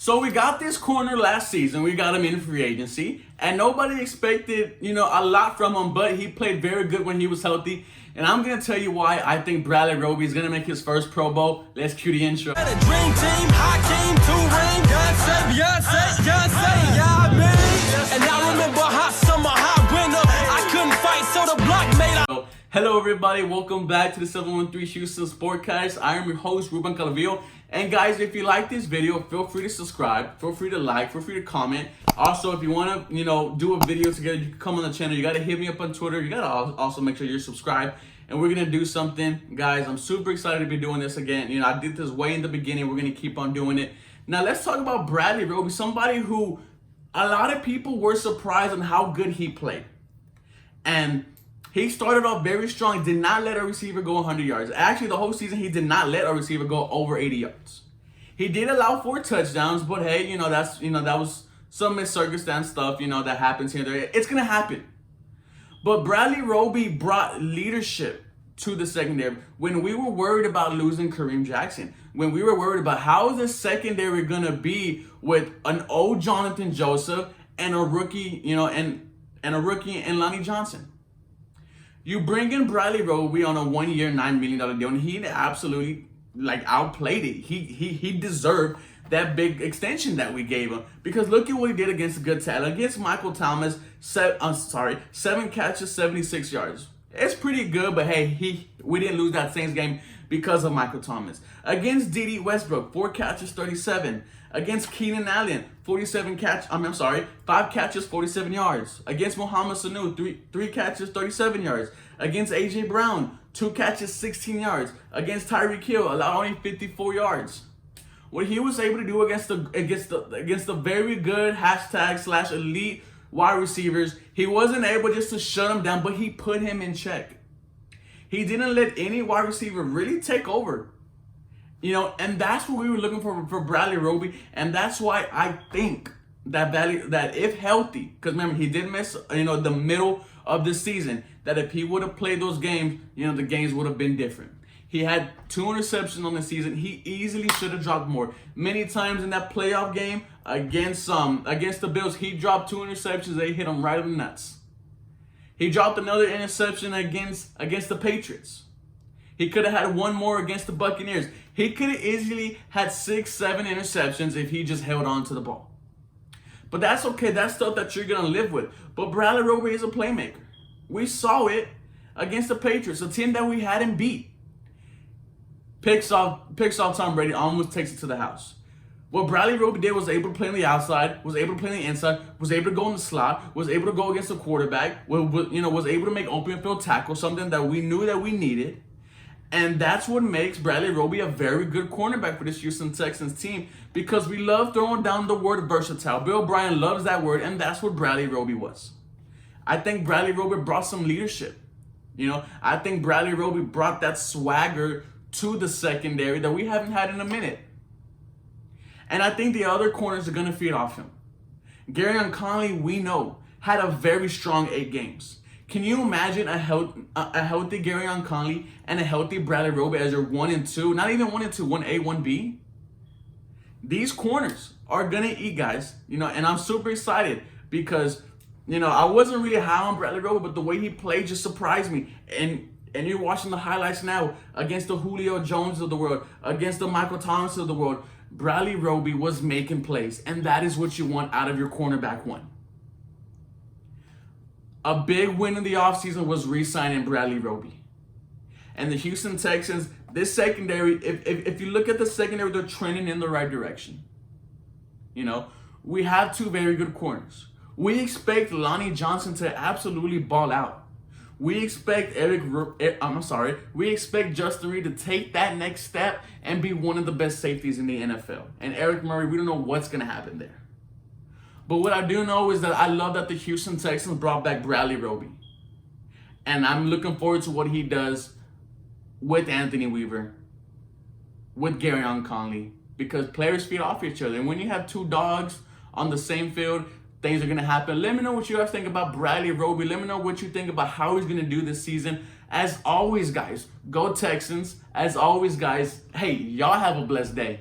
So we got this corner last season. We got him in free agency, and nobody expected, a lot from him, but he played very good when he was healthy. And I'm going to tell you why I think Bradley Roby is going to make his first Pro Bowl. Let's cue the intro. Dream team, high team, two ring, Beyonce, yeah, man. And I remember hot summer, hot winter. I couldn't fight, so the block made up. Hello everybody, welcome back to the 713 Houston Sportcast. I am your host, Ruben Calavillo. And guys, if you like this video, feel free to subscribe, feel free to like, feel free to comment. Also, if you want to, do a video together, you can come on the channel. You got to hit me up on Twitter. You got to also make sure you're subscribed. And we're going to do something. Guys, I'm super excited to be doing this again. I did this way in the beginning. We're going to keep on doing it. Now, let's talk about Bradley Roby, somebody who a lot of people were surprised on how good he played. And he started off very strong, did not let a receiver go 100 yards. Actually, the whole season, he did not let a receiver go over 80 yards. He did allow 4 touchdowns, but hey, that was some circumstance stuff, that happens here and there. It's going to happen. But Bradley Roby brought leadership to the secondary. When we were worried about losing Kareem Jackson, when we were worried about how is the secondary going to be with an old Jonathan Joseph and a rookie, and a rookie in Lonnie Johnson. You bring in Bradley Roby on a 1-year, $9 million deal, and he absolutely outplayed it. He deserved that big extension that we gave him, because look at what he did against a good talent. Against Michael Thomas, 7 catches, 76 yards. It's pretty good, but hey, we didn't lose that Saints game because of Michael Thomas. Against D.D. Westbrook, 4 catches, 37. Against Keenan Allen, 5 catches, 47 yards. Against Mohamed Sanu, 3 catches, 37 yards. Against A.J. Brown, 2 catches, 16 yards. Against Tyreek Hill, allowed only 54 yards. What he was able to do against the very good / elite wide receivers, he wasn't able just to shut him down, but he put him in check. He didn't let any wide receiver really take over. And that's what we were looking for Bradley Roby, and that's why I think that if healthy, because remember, he did miss the middle of the season, that if he would have played those games, the games would have been different. He had 2 interceptions on the season. He easily should have dropped more. Many times in that playoff game against the Bills, he dropped 2 interceptions. They hit him right in the nuts. He dropped another interception against the Patriots. He could have had 1 more against the Buccaneers. He could have easily had 6, 7 interceptions if he just held on to the ball. But that's okay. That's stuff that you're going to live with. But Bradley Roby is a playmaker. We saw it against the Patriots, a team that we hadn't beat. Picks off Tom Brady, almost takes it to the house. What Bradley Roby did was able to play on the outside, was able to play on the inside, was able to go in the slot, was able to go against the quarterback, was able to make open field tackles, something that we knew that we needed. And that's what makes Bradley Roby a very good cornerback for this Houston Texans team, because we love throwing down the word versatile. Billobrien loves that word, and that's what Bradley Roby was. I think Bradley Roby brought some leadership. I think Bradley Roby brought that swagger to the secondary that we haven't had in a minute. And I think the other corners are going to feed off him. Gareon Conley, we know, had a very strong 8 games. Can you imagine a healthy Gareon Conley and a healthy Bradley Roby as your 1 and 2? Not even 1 and 2, 1A, 1B. These corners are going to eat, guys. And I'm super excited because, I wasn't really high on Bradley Roby, but the way he played just surprised me. And you're watching the highlights now against the Julio Jones of the world, against the Michael Thomas of the world. Bradley Roby was making plays, and that is what you want out of your cornerback 1. A big win in the offseason was re-signing Bradley Roby. And the Houston Texans, this secondary, if you look at the secondary, they're trending in the right direction. We have 2 very good corners. We expect Lonnie Johnson to absolutely ball out. We expect we expect Justin Reed to take that next step and be one of the best safeties in the NFL. And Eric Murray, we don't know what's going to happen there. But what I do know is that I love that the Houston Texans brought back Bradley Roby. And I'm looking forward to what he does with Anthony Weaver, with Gareon Conley, because players feed off each other. And when you have 2 dogs on the same field, things are going to happen. Let me know what you guys think about Bradley Roby. Let me know what you think about how he's going to do this season. As always, guys, go Texans. As always, guys, hey, y'all have a blessed day.